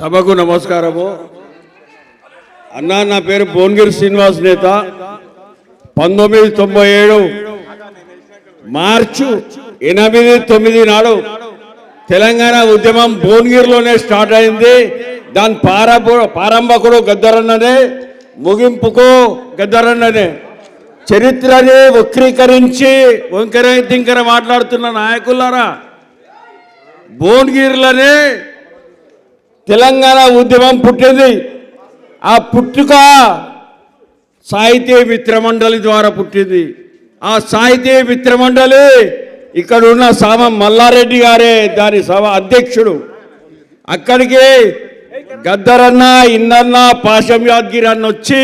సభకు నమస్కారము. అన్నా, నా పేరు భువనగిరి శ్రీనివాస్ నేత. 1997 మార్చి 8-9 నాడు తెలంగాణ ఉద్యమం భువనగిరిలోనే స్టార్ట్ అయింది. దాని ప్రారంభకుడు గద్దరన్ననే, ముగింపుకు గద్దరన్ననే. చరిత్రని వక్రీకరించి వంకర తింకర మాట్లాడుతున్న నాయకులారా, భువనగిరిలోనే తెలంగాణ ఉద్యమం పుట్టింది. ఆ పుట్టుక సాహితీ మిత్రమండలి ద్వారా పుట్టింది. ఆ సాహితీ మిత్రమండలి ఇక్కడ ఉన్న సామ మల్లారెడ్డి గారే దాని సభ అధ్యక్షుడు. అక్కడికి గద్దరన్న, ఇన్నన్న, పాశం యాదగిరి అన్న వచ్చి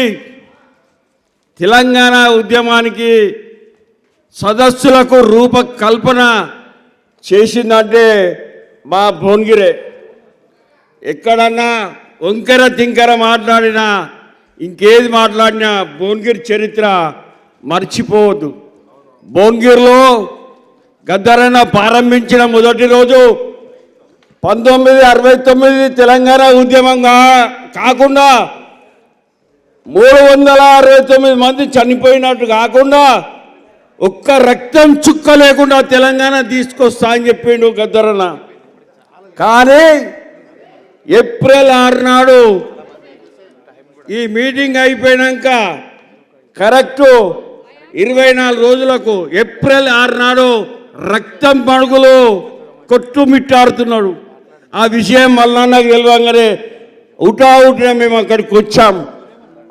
తెలంగాణ ఉద్యమానికి సదస్సులకు రూపకల్పన చేసిందంటే మా భువనగిరే. ఎక్కడన్నా వంకర తింకర మాట్లాడినా, ఇంకేది మాట్లాడినా భువనగిరి చరిత్ర మర్చిపోవద్దు. భువనగిరిలో గద్దరన్న ప్రారంభించిన మొదటి రోజు 1969 తెలంగాణ ఉద్యమం కాకుండా 369 మంది చనిపోయినట్టు కాకుండా ఒక్క రక్తం చుక్క లేకుండా తెలంగాణ తీసుకొస్తా అని చెప్పిండు గద్దరన్న. కానీ ఏప్రిల్ 6 నాడు ఈ మీటింగ్ అయిపోయాక కరెక్టు 24 రోజులకు ఏప్రిల్ 6 నాడు రక్తం మడుగులు కొట్టుమిట్టాడుతున్నాడు. ఆ విషయం మల్లన్నకు తెలియగానే ఉటావుటిన మేము అక్కడికి వచ్చాం.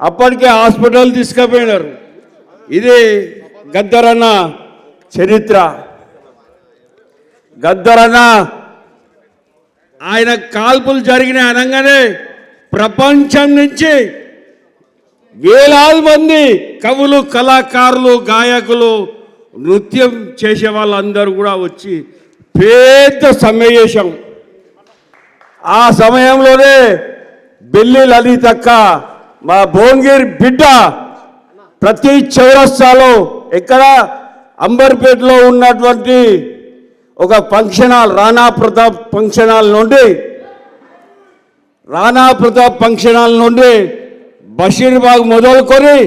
అప్పటికే హాస్పిటల్ తీసుకుపోయినారు. ఇది గద్దరన్న చరిత్ర. గద్దరన్న ఆయన కాల్పులు జరిగిన అనగానే ప్రపంచం నుంచి వేలాది మంది కవులు, కళాకారులు, గాయకులు, నృత్యం చేసే వాళ్ళందరూ కూడా వచ్చి పెద్ద సమావేశం. ఆ సమయంలోనే బెల్లి లలితక్క, మా భువనగిరి బిడ్డ, ప్రతి చౌరస్తాలో ఎక్కడ అంబర్పేటలో ఉన్నటువంటి ఒక function hall, Rana Pratap function hall నుండి బషీర్బాగ్ మొదలుకొని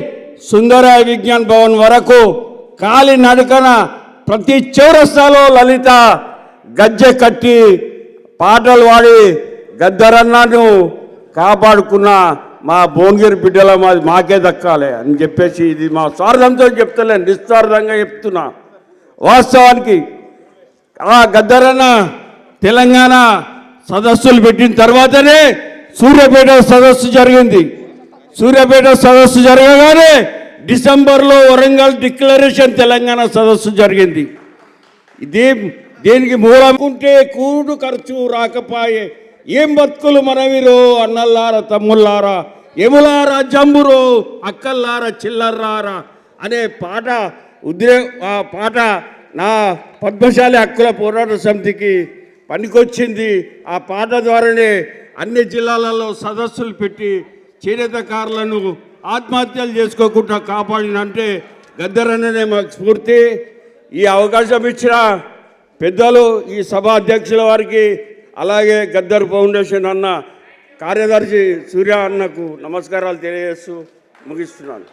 సుందరయ్య విజ్ఞాన్ భవన్ వరకు కాలి నడకన ప్రతి చౌరస్తాలో లలిత గజ్జె కట్టి పాటలు పాడి గద్దరన్నను కాపాడుకున్న మా భువనగిరి బిడ్డల మాకే దక్కాలి అని చెప్పేసి, ఇది మా స్వార్థంతో చెప్తలే, నిస్వార్థంగా చెప్తున్నా. వాస్తవానికి ఆ గద్దరన్న తెలంగాణ సదస్సులు పెట్టిన తర్వాతనే సూర్యాపేట సదస్సు జరిగింది. సూర్యాపేట సదస్సు జరగగానే డిసెంబర్లో వరంగల్ డిక్లరేషన్ తెలంగాణ సదస్సు జరిగింది. దేనికి మూలముంటే కూడు ఖర్చు రాకపాయే, ఏం బతుకులు మనవిరో అన్నల్లారా, తమ్ముళ్ళారా, ఎములారా, జంబురో, అక్కల్లారా, చిల్లర్రారా అనే పాట ఆ పాట నా పద్మశాలి హక్కుల పోరాట సమితికి పనికొచ్చింది. ఆ పాట ద్వారానే అన్ని జిల్లాలలో సదస్సులు పెట్టి చేనేతకారులను ఆత్మహత్యలు చేసుకోకుండా కాపాడినంటే గద్దరన్ననే మాకు స్ఫూర్తి. ఈ అవకాశం ఇచ్చిన పెద్దలు, ఈ సభ అధ్యక్షుల వారికి, అలాగే గద్దర్ ఫౌండేషన్ అన్న కార్యదర్శి సూర్య అన్నకు నమస్కారాలు తెలియజేస్తూ ముగిస్తున్నాను.